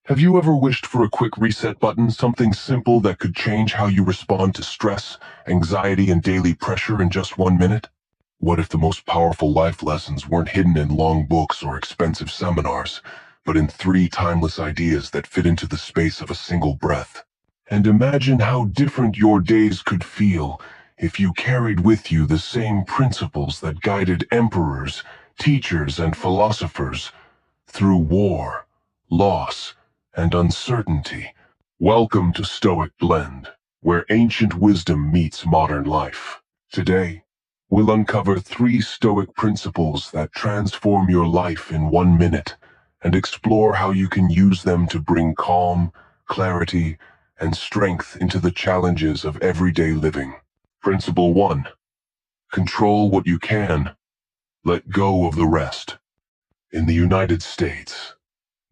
Have you ever wished for a quick reset button, something simple that could change how you respond to stress, anxiety, and daily pressure in just 1 minute? What if the most powerful life lessons weren't hidden in long books or expensive seminars, but in three timeless ideas that fit into the space of a single breath? And imagine how different your days could feel if you carried with you the same principles that guided emperors, teachers, and philosophers through war, loss, and uncertainty. Welcome to Stoic Blend, where ancient wisdom meets modern life. Today, we'll uncover three Stoic principles that transform your life in 1 minute and explore how you can use them to bring calm, clarity, and strength into the challenges of everyday living. Principle 1. Control what you can. Let go of the rest. In the United States,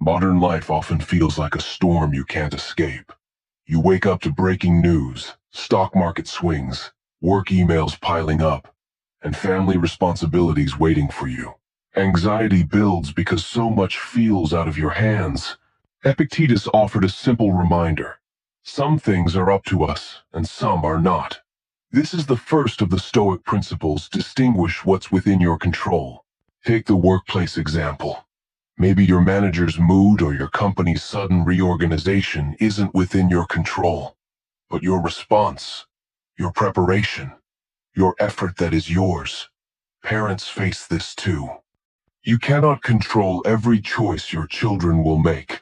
modern life often feels like a storm you can't escape. You wake up to breaking news, stock market swings, work emails piling up, and family responsibilities waiting for you. Anxiety builds because so much feels out of your hands. Epictetus offered a simple reminder. Some things are up to us, and some are not. This is the first of the Stoic principles. Distinguish what's within your control. Take the workplace example. Maybe your manager's mood or your company's sudden reorganization isn't within your control, but your response, your preparation, your effort that is yours. Parents face this too. You cannot control every choice your children will make,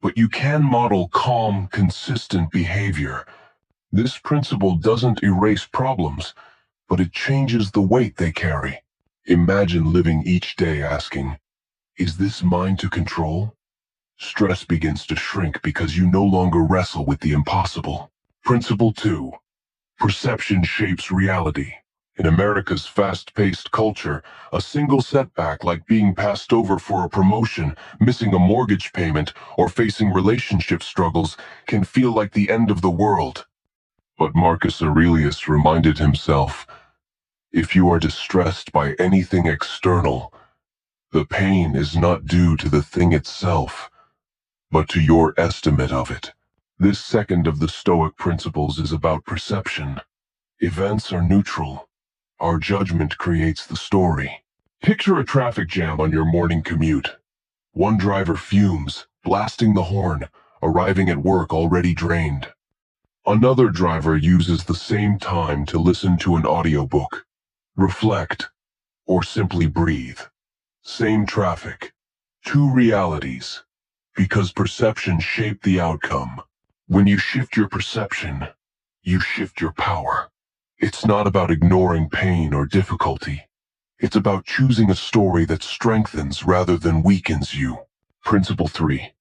but you can model calm, consistent behavior. This principle doesn't erase problems, but it changes the weight they carry. Imagine living each day asking, "Is this mine to control?" Stress begins to shrink because you no longer wrestle with the impossible. Principle 2. Perception shapes reality. In America's fast-paced culture, a single setback like being passed over for a promotion, missing a mortgage payment, or facing relationship struggles can feel like the end of the world. But Marcus Aurelius reminded himself, if you are distressed by anything external, the pain is not due to the thing itself, but to your estimate of it. This second of the Stoic principles is about perception. Events are neutral. Our judgment creates the story. Picture a traffic jam on your morning commute. One driver fumes, blasting the horn, arriving at work already drained. Another driver uses the same time to listen to an audiobook, reflect, or simply breathe. Same traffic, two realities, because perception shaped the outcome. When you shift your perception, you shift your power. It's not about ignoring pain or difficulty. It's about choosing a story that strengthens rather than weakens you. Principle 3.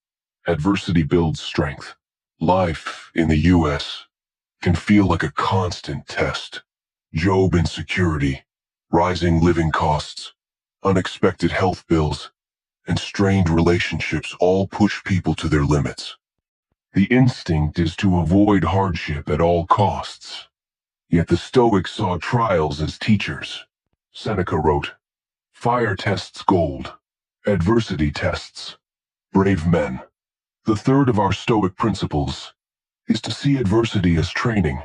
Adversity builds strength. Life in the U.S. can feel like a constant test. Job insecurity, rising living costs, unexpected health bills, and strained relationships all push people to their limits. The instinct is to avoid hardship at all costs. Yet the Stoics saw trials as teachers. Seneca wrote, "Fire tests gold, adversity tests brave men." The third of our Stoic principles is to see adversity as training,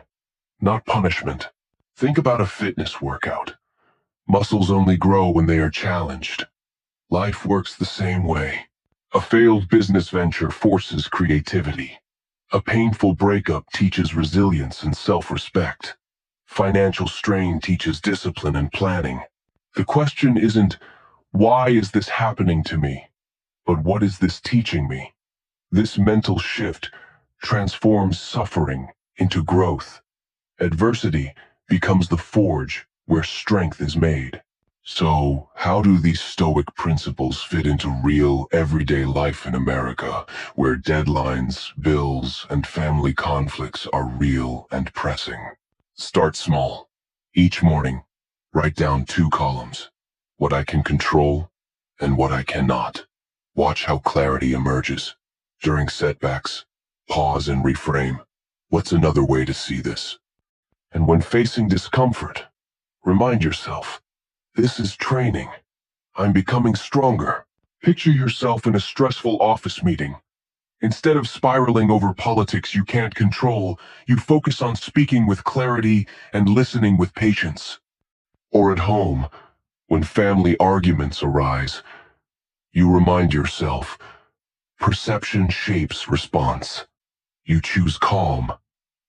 not punishment. Think about a fitness workout. Muscles only grow when they are challenged. Life works the same way. A failed business venture forces creativity. A painful breakup teaches resilience and self-respect. Financial strain teaches discipline and planning. The question isn't, why is this happening to me? But what is this teaching me? This mental shift transforms suffering into growth. Adversity becomes the forge where strength is made. So, how do these Stoic principles fit into real, everyday life in America, where deadlines, bills, and family conflicts are real and pressing? Start small. Each morning, write down 2 columns: what I can control and what I cannot. Watch how clarity emerges. During setbacks, pause and reframe. What's another way to see this? And when facing discomfort, remind yourself, this is training. I'm becoming stronger. Picture yourself in a stressful office meeting. Instead of spiraling over politics you can't control, you focus on speaking with clarity and listening with patience. Or at home, when family arguments arise, you remind yourself, perception shapes response. You choose calm,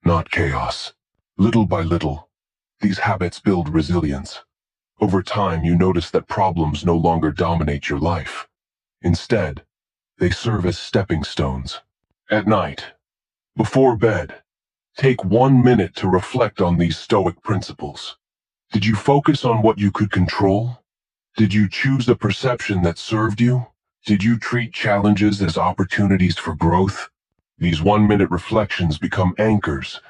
not chaos. Little by little, these habits build resilience. Over time, you notice that problems no longer dominate your life. Instead, they serve as stepping stones. At night, before bed, take 1 minute to reflect on these Stoic principles. Did you focus on what you could control? Did you choose a perception that served you? Did you treat challenges as opportunities for growth? These 1 minute reflections become anchors,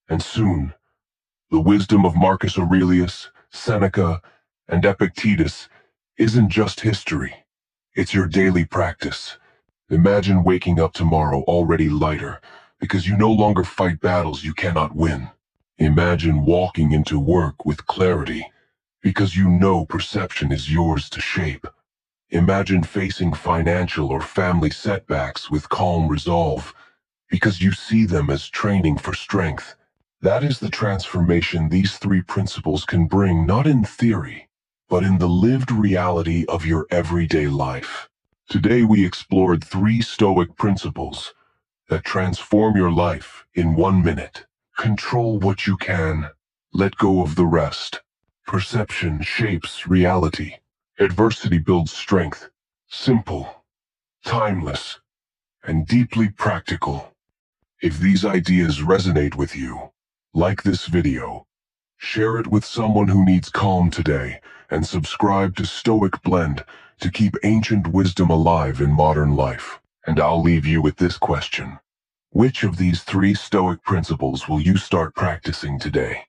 and soon, the wisdom of Marcus Aurelius, Seneca, and Epictetus isn't just history. It's your daily practice. Imagine waking up tomorrow already lighter, because you no longer fight battles you cannot win. Imagine walking into work with clarity, because you know perception is yours to shape. Imagine facing financial or family setbacks with calm resolve, because you see them as training for strength. That is the transformation these three principles can bring, not in theory, but in the lived reality of your everyday life. Today we explored three Stoic principles that transform your life in 1 minute. Control what you can. Let go of the rest. Perception shapes reality. Adversity builds strength. Simple, timeless, and deeply practical. If these ideas resonate with you, like this video, share it with someone who needs calm today, and subscribe to Stoic Blend to keep ancient wisdom alive in modern life. And I'll leave you with this question. Which of these three Stoic principles will you start practicing today?